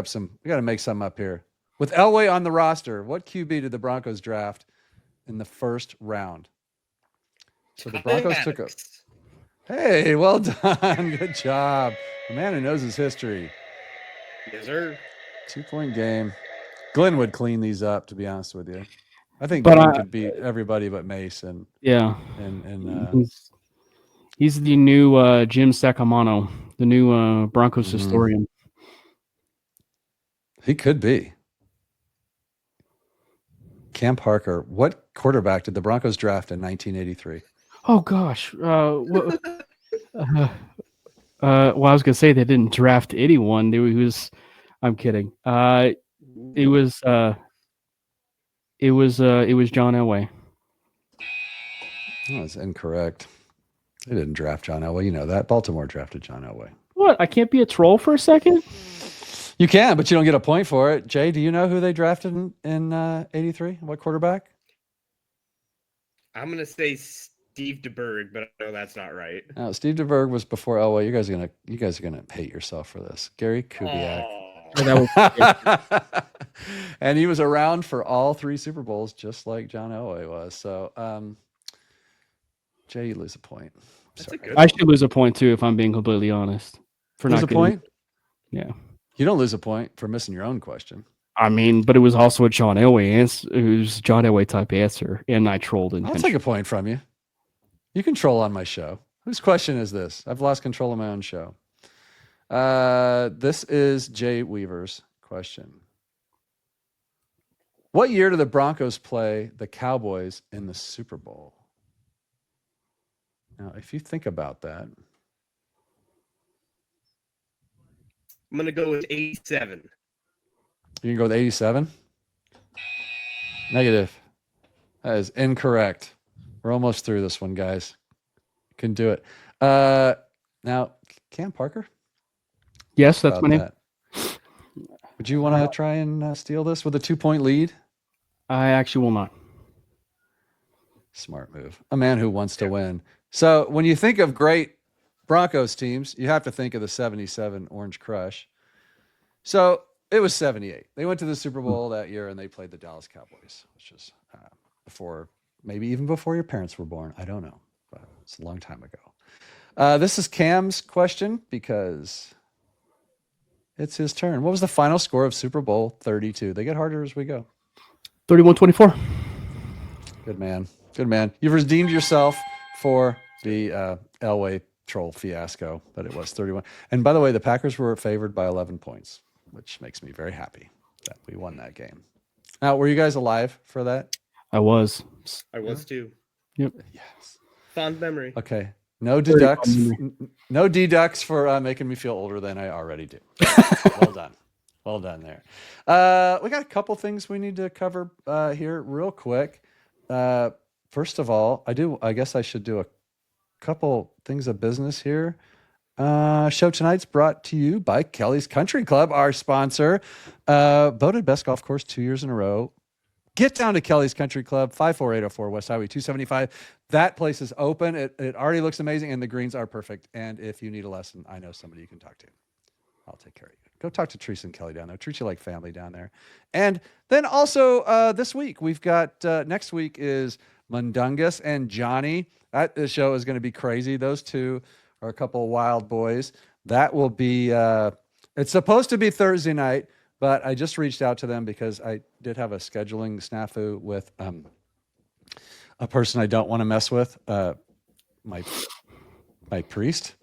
Speaker 1: some up here. With Elway on the roster, what QB did the Broncos draft in the first round? So the Broncos took a. Hey, well done. Good job. The man who knows his history.
Speaker 2: Yes, sir.
Speaker 1: 2-point game. Glenn would clean these up, to be honest with you. I think
Speaker 3: But
Speaker 1: Glenn could beat everybody but Mason.
Speaker 3: yeah,
Speaker 1: And
Speaker 3: he's the new Jim Sacamano, the new Broncos historian.
Speaker 1: he could be. Cam Parker. What quarterback did the Broncos draft in 1983?
Speaker 3: Oh gosh, well, I was gonna say they didn't draft anyone. It was, I'm kidding. It was John Elway.
Speaker 1: Oh, that's incorrect. They didn't draft John Elway. You know that. Baltimore drafted John Elway.
Speaker 3: What? I can't be a troll for a second?
Speaker 1: You can, but you don't get a point for it. Jay, do you know who they drafted in 83? What quarterback?
Speaker 2: I'm gonna say Steve DeBerg, but I know that's not right.
Speaker 1: No, Steve DeBerg was before Elway. You guys are gonna hate yourself for this. Gary Kubiak.
Speaker 2: Oh,
Speaker 3: That was
Speaker 1: And he was around for all 3 Super Bowls, just like John Elway was. So, Jay, you lose a point.
Speaker 2: that's
Speaker 1: Sorry.
Speaker 2: a good
Speaker 3: I should lose a point too, if I'm being completely honest. For
Speaker 1: Lose
Speaker 3: not
Speaker 1: a
Speaker 3: getting-
Speaker 1: point?
Speaker 3: Yeah.
Speaker 1: You don't lose a point for missing your own question.
Speaker 3: I mean, but it was also a John Elway answer. It was a John Elway type answer, and I trolled
Speaker 1: I'll
Speaker 3: intentionally.
Speaker 1: take a point from you. You can troll on my show. Whose question is this? I've lost control of my own show. This is Jay Weaver's question. What year did the Broncos play the Cowboys in the Super Bowl? Now, if you think about that,
Speaker 2: I'm gonna go with 87.
Speaker 1: you can go with 87. Negative. That is incorrect. We're almost through this one, guys. Can do it. Now, Cam Parker?
Speaker 3: Yes, that's
Speaker 1: About
Speaker 3: my name.
Speaker 1: that. Would you want to try and steal this with a 2-point lead?
Speaker 3: I actually will not.
Speaker 1: Smart move. A man who wants to win. So when you think of great Broncos teams, you have to think of the 77 Orange Crush. So it was 78. They went to the Super Bowl that year and they played the Dallas Cowboys, which is maybe even before your parents were born. I don't know, but it's a long time ago. This is Cam's question because it's his turn. What was the final score of Super Bowl 32? They get harder as we go.
Speaker 3: 31-24.
Speaker 1: Good man. Good man. You've redeemed yourself for the Elway troll fiasco, but it was 31. And by the way, the Packers were favored by 11 points, which makes me very happy that we won that game. Now, were you guys alive for that?
Speaker 3: I was.
Speaker 2: I was too.
Speaker 3: Yep.
Speaker 1: Yes.
Speaker 2: Fond memory.
Speaker 1: Okay. No deducts. No deducts for making me feel older than I already do. Well done. Well done there. We got a couple things we need to cover here real quick. First of all, I guess I should do a couple things of business here. Show tonight's brought to you by Kelly's Country Club, our sponsor. Voted best golf course 2 years in a row. Get down to Kelly's Country Club, 54804 West Highway 275. That place is open. It already looks amazing, and the greens are perfect. And if you need a lesson, I know somebody you can talk to. I'll take care of you. Go talk to Teresa and Kelly down there. Treat you like family down there. And then also this week, we've got next week is Mundungus and Johnny. That show is going to be crazy. Those two are a couple of wild boys. That will be, it's supposed to be Thursday night, but I just reached out to them because I did have a scheduling snafu with a person I don't want to mess with, my priest,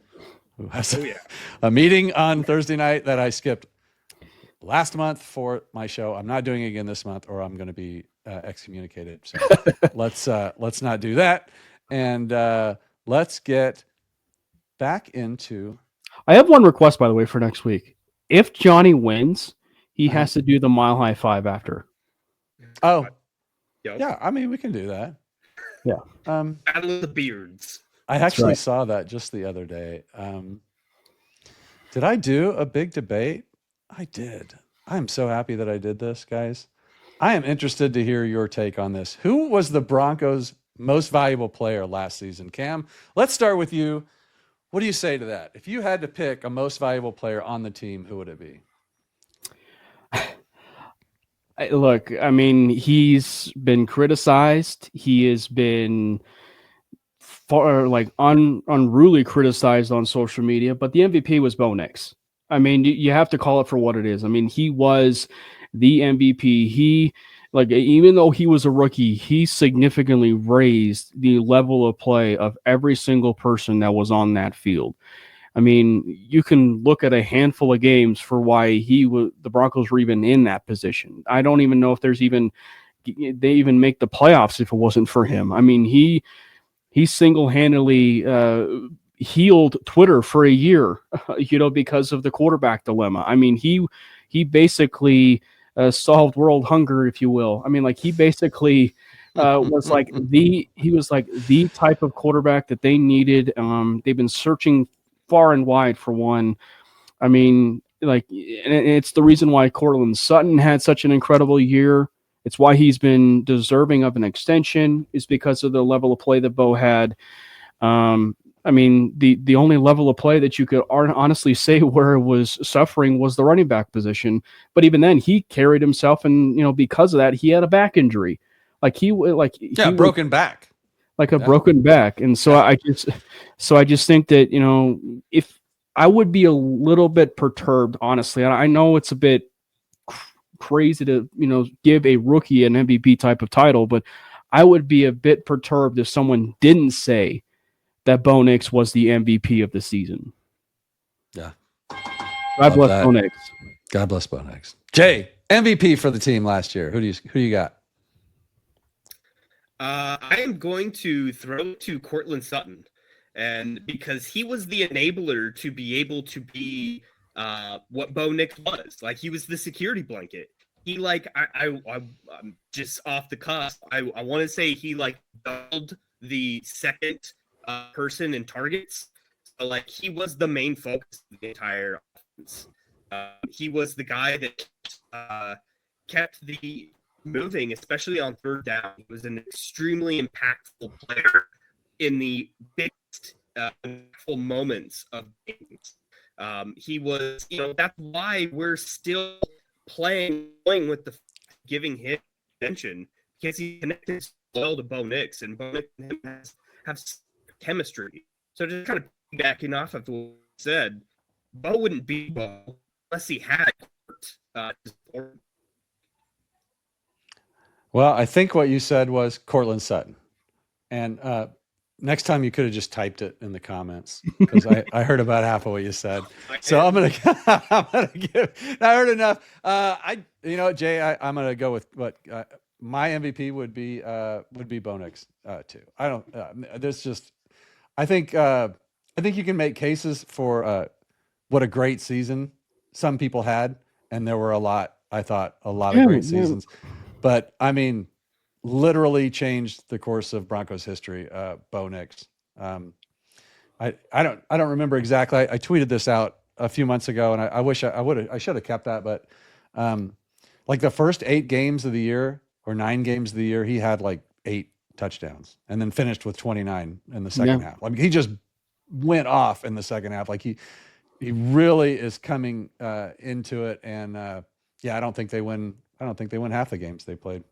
Speaker 1: who has a meeting on Thursday night that I skipped last month for my show. I'm not doing it again this month, or I'm going to be excommunicated. So let's not do that, and let's get back into.
Speaker 3: I have one request, by the way, for next week. If Johnny wins, he has to do the mile high five after.
Speaker 1: Oh,
Speaker 2: Yep.
Speaker 1: yeah. I mean, we can do that.
Speaker 3: Yeah.
Speaker 2: Battle of the Beards.
Speaker 1: I actually
Speaker 3: right.
Speaker 1: saw that just the other day. Did I do a big debate? I did. I'm so happy that I did this, guys. I am interested to hear your take on this. Who was the Broncos' most valuable player last season? Cam, let's start with you. What do you say to that? If you had to pick a most valuable player on the team, who would it be?
Speaker 3: Look, I mean, he's been criticized. He has been unruly criticized on social media, but the MVP was Bo Nix. I mean, you have to call it for what it is. I mean, he was the MVP. Even though he was a rookie, he significantly raised the level of play of every single person that was on that field. I mean, you can look at a handful of games for why the Broncos were even in that position. I don't even know if they even make the playoffs if it wasn't for him. I mean, he single-handedly healed Twitter for a year, because of the quarterback dilemma. I mean, he basically solved world hunger, if you will. I mean, like, he basically was like the type of quarterback that they needed. They've been searching far and wide for one. I mean, like, and it's the reason why Cortland Sutton had such an incredible year. It's why he's been deserving of an extension, is because of the level of play that Bo had. I mean, the only level of play that you could honestly say where it was suffering was the running back position. But even then, he carried himself, and because of that, he had a back injury,
Speaker 1: broken back,
Speaker 3: like a broken back. And so I just think that if I would be a little bit perturbed, honestly. And I know it's a bit crazy to give a rookie an MVP type of title, but I would be a bit perturbed if someone didn't say that Bo Nix was the MVP of the season.
Speaker 1: Yeah.
Speaker 3: God bless Bo Nix.
Speaker 1: God bless Bo Nix. Jay, MVP for the team last year. Who do you got?
Speaker 2: I am going to throw to Cortland Sutton, and because he was the enabler to be able to be what Bo Nix was. Like, he was the security blanket. He I'm just off the cusp. I want to say he doubled the second person in targets. So he was the main focus of the entire offense. He was the guy that kept the moving, especially on third down. He was an extremely impactful player in the biggest impactful moments of games. He was, that's why we're still playing with giving him attention, because he connected well to Bo Nix, and Bo Nix and him have chemistry. So just kind of backing off of what you said, Bo wouldn't be Bo unless he had
Speaker 1: Well, I think what you said was Cortland Sutton. And next time you could have just typed it in the comments, because I heard about half of what you said. So I'm gonna give. I heard enough. Jay, I'm gonna go with what my MVP would be Bo Nix too. I don't. There's just. I think you can make cases for what a great season some people had, and there were a lot. I thought a lot of great seasons, but I mean, literally changed the course of Broncos history. Bo Nix. I don't remember exactly. I tweeted this out a few months ago, and I wish I should have kept that. But the first 8 games of the year or 9 games of the year, he had 8 touchdowns, and then finished with 29 in the second half. I mean, he just went off in the second half. He really is coming into it, and I don't think they win. I don't think they win half the games they played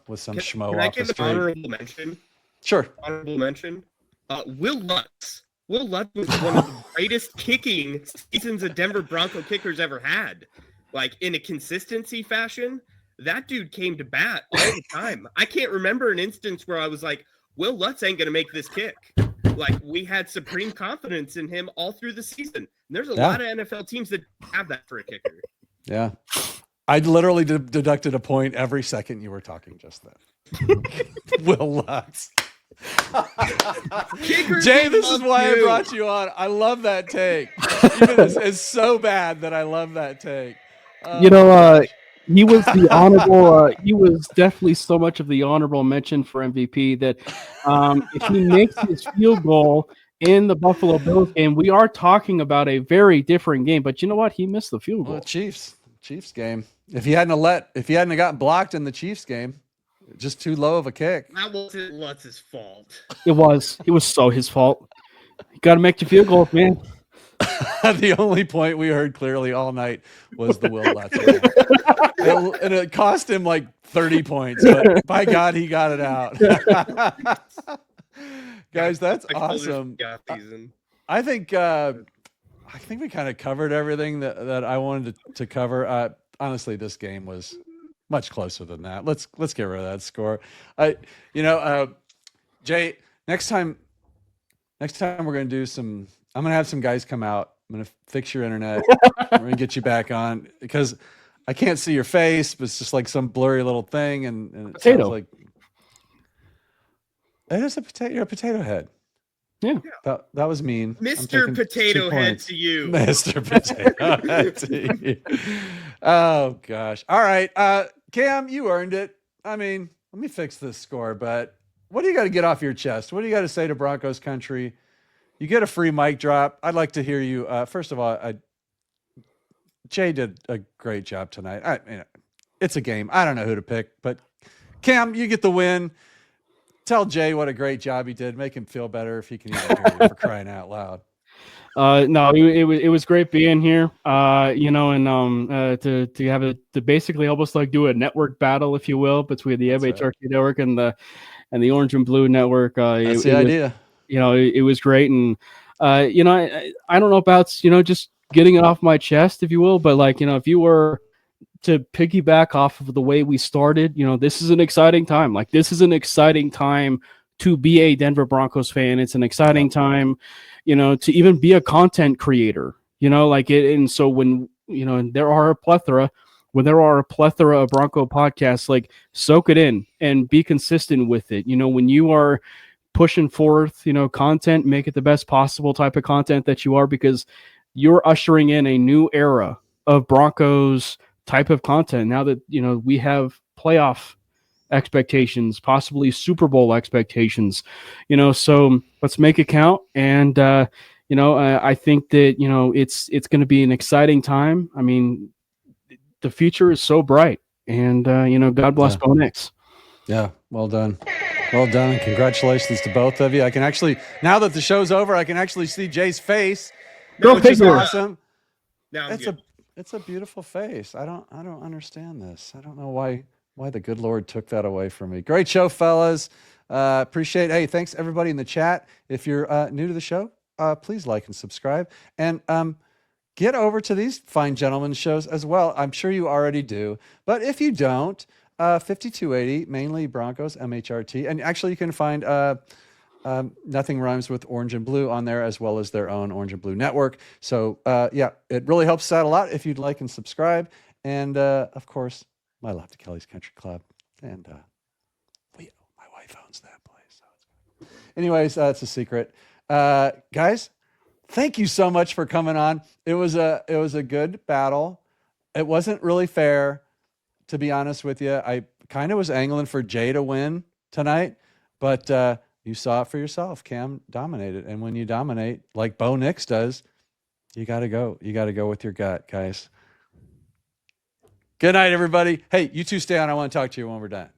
Speaker 1: with some schmo
Speaker 2: can
Speaker 1: off
Speaker 2: I give
Speaker 1: the street.
Speaker 2: An honorable mention?
Speaker 1: Sure.
Speaker 2: Honorable mention. Will Lutz. Will Lutz was one of the greatest kicking seasons a Denver Bronco kickers ever had. In a consistency fashion, that dude came to bat all the time. I can't remember an instance where I was like, Will Lutz ain't going to make this kick. We had supreme confidence in him all through the season. And there's a lot of NFL teams that have that for a kicker.
Speaker 1: Yeah. I literally deducted a point every second you were talking just then. Will Lutz. Jay, this is why I brought you on. I love that take. Even it's so bad that I love that take.
Speaker 3: He was the honorable. He was definitely so much of the honorable mention for MVP that if he makes his field goal in the Buffalo Bills game, we are talking about a very different game. But you know what? He missed the field goal.
Speaker 1: Well, Chiefs game. If he hadn't gotten blocked in the Chiefs game, just too low of a kick.
Speaker 2: That wasn't Lutz's fault.
Speaker 3: It was. It was so his fault. You got to make your field goals, man.
Speaker 1: The only point we heard clearly all night was the Will Lutz. And it cost him 30 points, but by God, he got it out. Guys, that's awesome. I think I think we kind of covered everything that I wanted to cover. Honestly, this game was much closer than that. Let's get rid of that score. Jay, next time we're gonna do some. I'm gonna have some guys come out. I'm gonna fix your internet. We're gonna get you back on because I can't see your face, but it's just like some blurry little thing, and it sounds like it is a potato. You're a potato head.
Speaker 3: Yeah.
Speaker 1: That was mean.
Speaker 4: Mr. Potato Head to you.
Speaker 1: Mr. Potato Head to you. Oh gosh. All right. Cam, you earned it. I mean, let me fix this score, but what do you got to get off your chest? What do you got to say to Broncos country? You get a free mic drop. I'd like to hear you. First of all, Jay did a great job tonight. It's a game. I don't know who to pick, but Cam, you get the win. Tell Jay what a great job he did. Make him feel better if he can even hear you, for crying out loud.
Speaker 3: No, it was great being here. And to basically almost like do a network battle, if you will, between the MHRT network and the Orange and Blue network.
Speaker 1: That's the idea.
Speaker 3: It was great, and I don't know about just getting it off my chest, if you will, but if you were to piggyback off of the way we started, this is an exciting time. Like, this is an exciting time to be a Denver Broncos fan. It's an exciting time, to even be a content creator, and so when, there are a plethora of Bronco podcasts, like, soak it in and be consistent with it. When you are pushing forth, content, make it the best possible type of content that you are, because you're ushering in a new era of Broncos type of content now that we have playoff expectations, possibly Super Bowl expectations, so let's make it count. And I think that it's going to be an exciting time. I mean, the future is so bright, and God bless Bo Nix.
Speaker 1: Yeah, well done, and congratulations to both of you. I can actually, now that the show's over, I can actually see Jay's face, which is awesome.
Speaker 4: Now
Speaker 1: It's a beautiful face. I don't understand this. I don't know why the good Lord took that away from me. Great show, fellas. Appreciate it. Hey, thanks everybody in the chat. If you're new to the show, please like and subscribe. And get over to these fine gentlemen's shows as well. I'm sure you already do. But if you don't, 5280, mainly Broncos, MHRT. And actually you can find Nothing Rhymes with Orange and Blue on there, as well as their own Orange and Blue network. So it really helps out a lot if you'd like and subscribe. And of course, my love to Kelly's Country Club. And my wife owns that place. So it's good. Anyways, it's a secret. Guys, thank you so much for coming on. It was a good battle. It wasn't really fair, to be honest with you. I kind of was angling for Jay to win tonight, but you saw it for yourself. Cam dominated. And when you dominate, like Bo Nix does, you got to go. You got to go with your gut, guys. Good night, everybody. Hey, you two stay on. I want to talk to you when we're done.